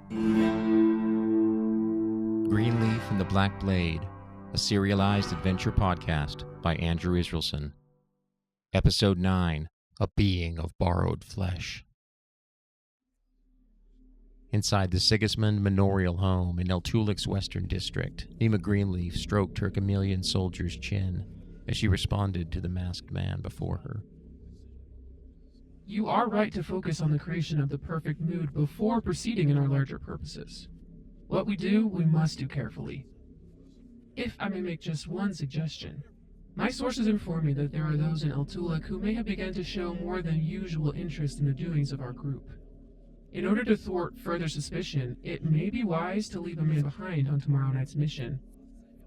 Greenleaf and the Black Blade, a serialized adventure podcast by Andrew Israelsen. Episode 9, A Being of Borrowed Flesh. Inside the Sigismund Manorial Home in Eltulik's Western District, Nima Greenleaf stroked her chameleon soldier's chin as she responded to the masked man before her. You are right to focus on the creation of the perfect mood before proceeding in our larger purposes. What we do, we must do carefully. If I may make just one suggestion, my sources inform me that there are those in Eltulik who may have begun to show more than usual interest in the doings of our group. In order to thwart further suspicion, it may be wise to leave a man behind on tomorrow night's mission.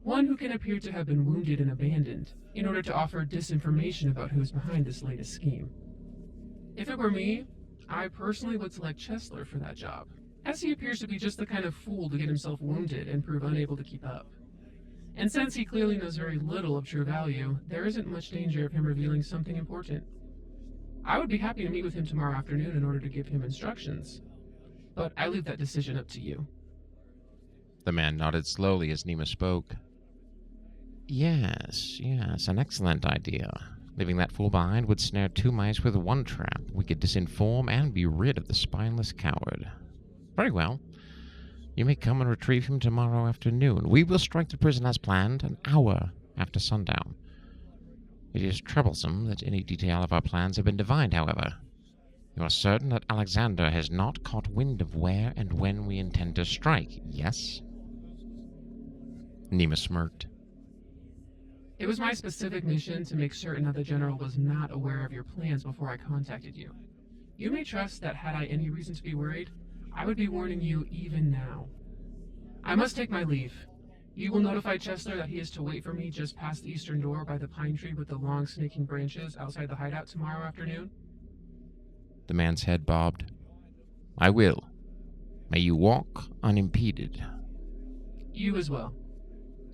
One who can appear to have been wounded and abandoned, in order to offer disinformation about who is behind this latest scheme. If it were me, I personally would select Chesler for that job, as he appears to be just the kind of fool to get himself wounded and prove unable to keep up. And since he clearly knows very little of true value, there isn't much danger of him revealing something important. I would be happy to meet with him tomorrow afternoon in order to give him instructions, but I leave that decision up to you. The man nodded slowly as Nima spoke. Yes, an excellent idea. Leaving that fool behind would snare two mice with one trap. We could disinform and be rid of the spineless coward. Very well. You may come and retrieve him tomorrow afternoon. We will strike the prison as planned, an hour after sundown. It is troublesome that any detail of our plans have been divined, however. You are certain that Aleksander has not caught wind of where and when we intend to strike, yes? Nima smirked. It was my specific mission to make certain that the General was not aware of your plans before I contacted you. You may trust that had I any reason to be worried, I would be warning you even now. I must take my leave. You will notify Chesler that he is to wait for me just past the eastern door by the pine tree with the long snaking branches outside the hideout tomorrow afternoon? The man's head bobbed. I will. May you walk unimpeded. You as well.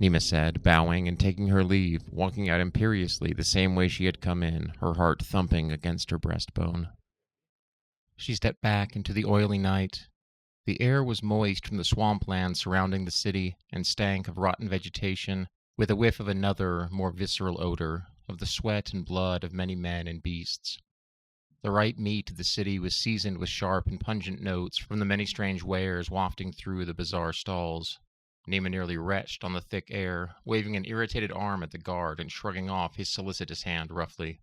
Nima said, bowing and taking her leave, walking out imperiously the same way she had come in, her heart thumping against her breastbone. She stepped back into the oily night. The air was moist from the swampland surrounding the city and stank of rotten vegetation, with a whiff of another, more visceral odor, of the sweat and blood of many men and beasts. The ripe meat of the city was seasoned with sharp and pungent notes from the many strange wares wafting through the bizarre stalls. Nima nearly retched on the thick air, waving an irritated arm at the guard and shrugging off his solicitous hand roughly.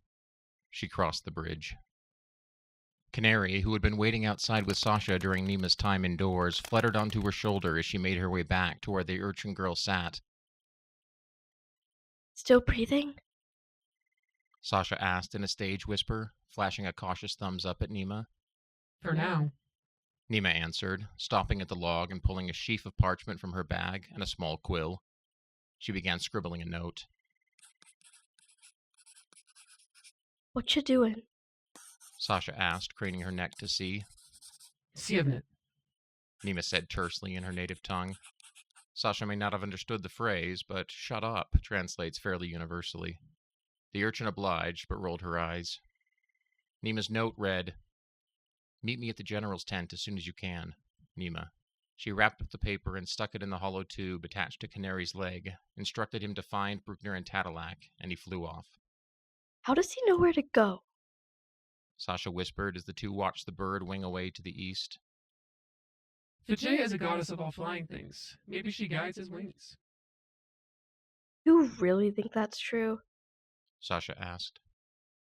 She crossed the bridge. Canary, who had been waiting outside with Sasha during Nima's time indoors, fluttered onto her shoulder as she made her way back to where the urchin girl sat. Still breathing? Sasha asked in a stage whisper, flashing a cautious thumbs up at Nima. For now. Nima answered, stopping at the log and pulling a sheaf of parchment from her bag and a small quill. She began scribbling a note. What you doing? Sasha asked, craning her neck to see. Sievnet. Nima said tersely in her native tongue. Sasha may not have understood the phrase, but shut up translates fairly universally. The urchin obliged, but rolled her eyes. Nima's note read, Meet me at the general's tent as soon as you can, Nima. She wrapped up the paper and stuck it in the hollow tube attached to Canary's leg, instructed him to find Bruckner and Tadalak, and he flew off. How does he know where to go? Sasha whispered as the two watched the bird wing away to the east. Fiche is a goddess of all flying things. Maybe she guides his wings. You really think that's true? Sasha asked.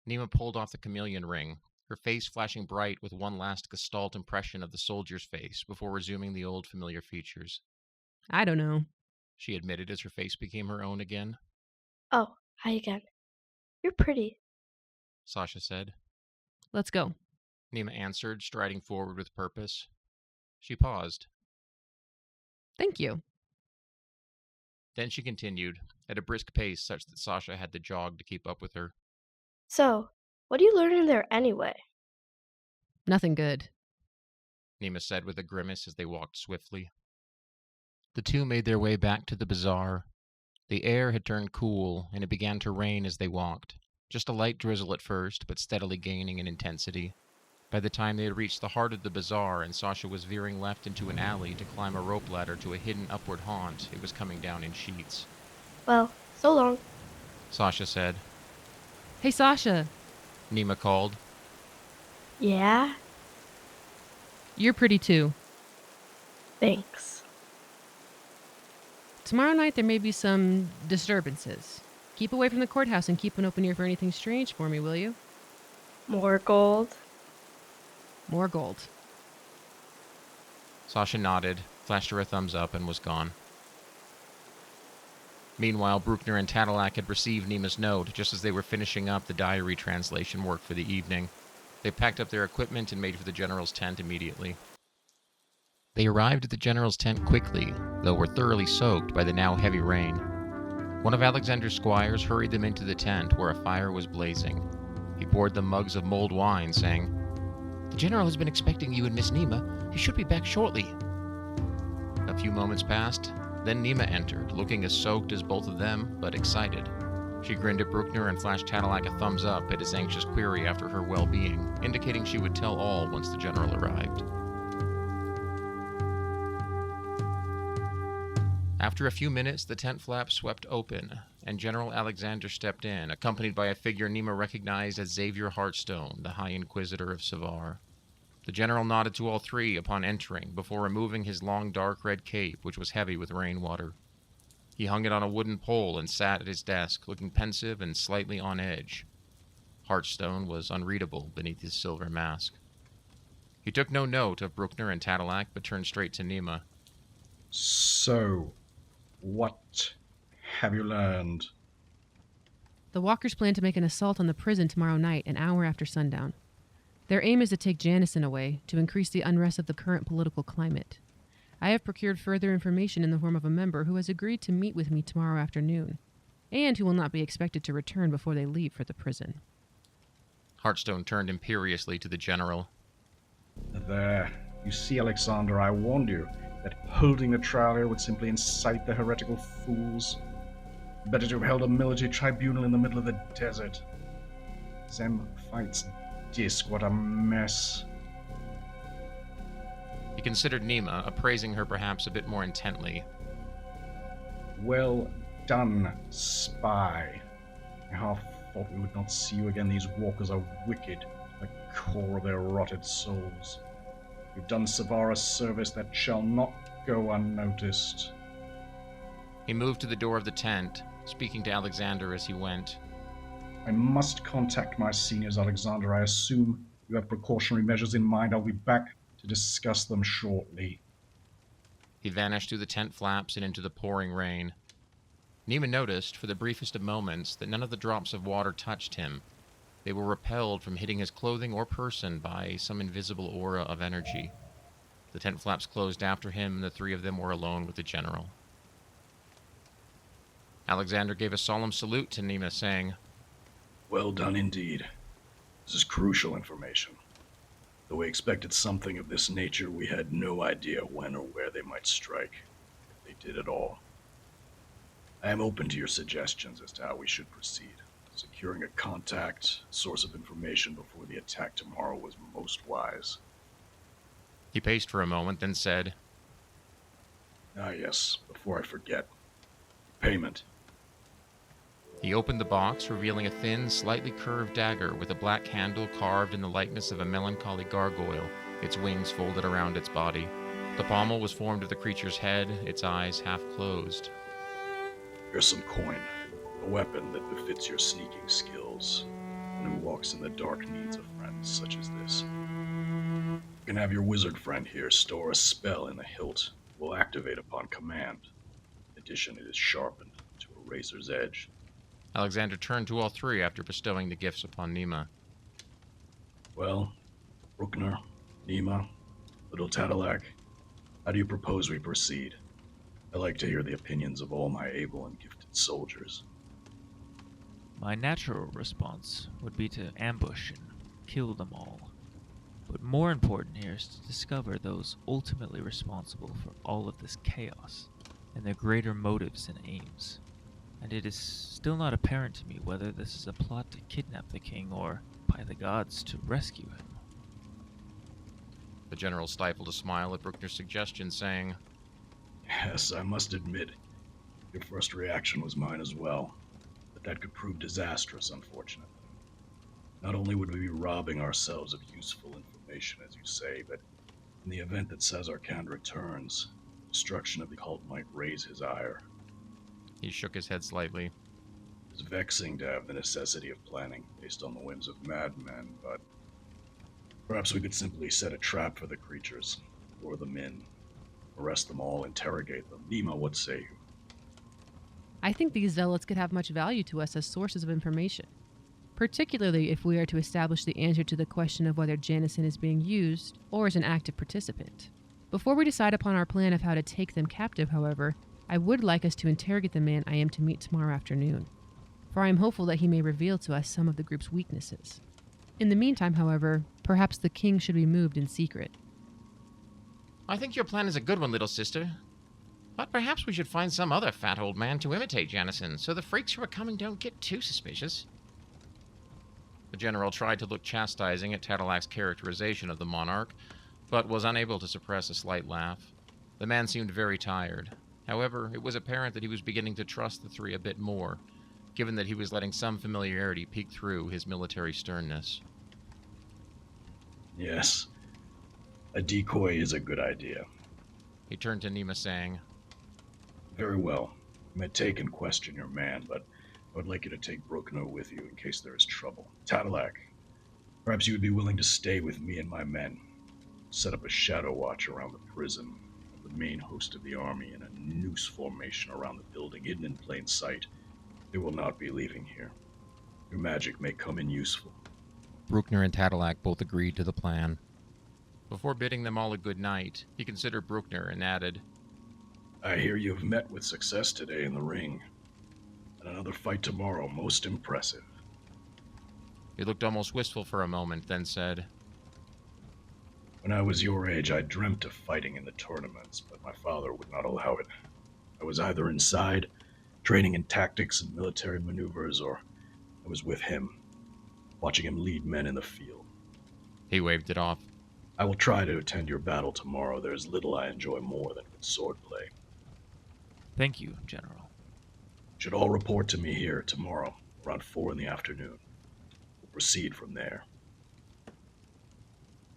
Nima pulled off the chameleon ring, her face flashing bright with one last gestalt impression of the soldier's face before resuming the old familiar features. I don't know, she admitted as her face became her own again. Oh, hi again. You're pretty, Sasha said. Let's go, Nima answered, striding forward with purpose. She paused. Thank you. Then she continued, at a brisk pace such that Sasha had to jog to keep up with her. So, what are you learning there anyway? Nothing good, Nima said with a grimace as they walked swiftly. The two made their way back to the bazaar. The air had turned cool, and it began to rain as they walked. Just a light drizzle at first, but steadily gaining in intensity. By the time they had reached the heart of the bazaar and Sasha was veering left into an alley to climb a rope ladder to a hidden upward haunt, it was coming down in sheets. Well, so long. Sasha said. Hey, Sasha. Nima called. Yeah? You're pretty too. Thanks. Tomorrow night there may be some disturbances. Keep away from the courthouse and keep an open ear for anything strange for me, will you? More gold? More gold. Sasha nodded, flashed her a thumbs up, and was gone. Meanwhile, Bruckner and Tadalak had received Nima's note just as they were finishing up the diary translation work for the evening. They packed up their equipment and made for the general's tent immediately. They arrived at the general's tent quickly, though were thoroughly soaked by the now heavy rain. One of Aleksander's squires hurried them into the tent where a fire was blazing. He poured them mugs of mulled wine, saying, "The general has been expecting you and Miss Nima. He should be back shortly." A few moments passed. Then Nima entered, looking as soaked as both of them, but excited. She grinned at Bruckner and flashed Tadalak a thumbs up at his anxious query after her well-being, indicating she would tell all once the general arrived. After a few minutes, the tent flap swept open, and General Aleksander stepped in, accompanied by a figure Nima recognized as Xavier Heartstone, the High Inquisitor of Savar. The general nodded to all three upon entering, before removing his long dark red cape, which was heavy with rainwater. He hung it on a wooden pole and sat at his desk, looking pensive and slightly on edge. Heartstone was unreadable beneath his silver mask. He took no note of Bruckner and Tadalak, but turned straight to Nima. So, what have you learned? The walkers plan to make an assault on the prison tomorrow night, an hour after sundown. Their aim is to take Janison away, to increase the unrest of the current political climate. I have procured further information in the form of a member who has agreed to meet with me tomorrow afternoon, and who will not be expected to return before they leave for the prison. Heartstone turned imperiously to the general. There. You see, Alexander, I warned you that holding the trial here would simply incite the heretical fools. Better to have held a military tribunal in the middle of the desert. Them fights disc, what a mess. He considered Nima, appraising her perhaps a bit more intently. Well done, spy. I half thought we would not see you again. These walkers are wicked, the core of their rotted souls. You've done Savar a service that shall not go unnoticed. He moved to the door of the tent, speaking to Aleksander as he went. I must contact my seniors, Alexander. I assume you have precautionary measures in mind. I'll be back to discuss them shortly. He vanished through the tent flaps and into the pouring rain. Nima noticed, for the briefest of moments, that none of the drops of water touched him. They were repelled from hitting his clothing or person by some invisible aura of energy. The tent flaps closed after him, and the three of them were alone with the general. Aleksander gave a solemn salute to Nima, saying, "Well done indeed. This is crucial information. Though we expected something of this nature, we had no idea when or where they might strike, if they did at all. I am open to your suggestions as to how we should proceed. Securing a contact, source of information before the attack tomorrow was most wise." He paced for a moment, then said, "Ah yes, before I forget. Payment." He opened the box, revealing a thin, slightly curved dagger with a black handle carved in the likeness of a melancholy gargoyle, its wings folded around its body. The pommel was formed of the creature's head, its eyes half closed. Here's some coin, a weapon that befits your sneaking skills. One who walks in the dark needs a friend such as this. You can have your wizard friend here store a spell in the hilt. It will activate upon command. In addition, it is sharpened to a razor's edge. Aleksander turned to all three after bestowing the gifts upon Nima. Well, Bruckner, Nima, little Tadalak, how do you propose we proceed? I like to hear the opinions of all my able and gifted soldiers. My natural response would be to ambush and kill them all. But more important here is to discover those ultimately responsible for all of this chaos and their greater motives and aims. And it is still not apparent to me whether this is a plot to kidnap the king or, by the gods, to rescue him. The general stifled a smile at Bruckner's suggestion, saying, Yes, I must admit, your first reaction was mine as well. But that could prove disastrous, unfortunately. Not only would we be robbing ourselves of useful information, as you say, but in the event that Sazarkand returns, destruction of the cult might raise his ire. He shook his head slightly. It's vexing to have the necessity of planning based on the whims of madmen, but perhaps we could simply set a trap for the creatures, lure them in, arrest them all, interrogate them. Nima, what say you? I think these zealots could have much value to us as sources of information, particularly if we are to establish the answer to the question of whether Janison is being used or is an active participant. Before we decide upon our plan of how to take them captive, however, I would like us to interrogate the man I am to meet tomorrow afternoon, for I am hopeful that he may reveal to us some of the group's weaknesses. In the meantime, however, perhaps the king should be moved in secret. I think your plan is a good one, little sister. But perhaps we should find some other fat old man to imitate Janison, so the freaks who are coming don't get too suspicious. The general tried to look chastising at Tadalak's characterization of the monarch, but was unable to suppress a slight laugh. The man seemed very tired. However, it was apparent that he was beginning to trust the three a bit more, given that he was letting some familiarity peek through his military sternness. Yes, a decoy is a good idea. He turned to Nima, saying, Very well. You may take and question your man, but I would like you to take Bruckner with you in case there is trouble. Tadalak, perhaps you would be willing to stay with me and my men. Set up a shadow watch around the prison, and the main host of the army in a noose formation around the building, hidden in plain sight. They will not be leaving here. Your magic may come in useful. Bruckner and Tadalak both agreed to the plan. Before bidding them all a good night, he considered Bruckner and added, I hear you have met with success today in the ring. And another fight tomorrow, most impressive. He looked almost wistful for a moment, then said, When I was your age, I dreamt of fighting in the tournaments, but my father would not allow it. I was either inside, training in tactics and military maneuvers, or I was with him, watching him lead men in the field. He waved it off. I will try to attend your battle tomorrow. There is little I enjoy more than good swordplay. Thank you, General. You should all report to me here tomorrow, around 4 in the afternoon. We'll proceed from there.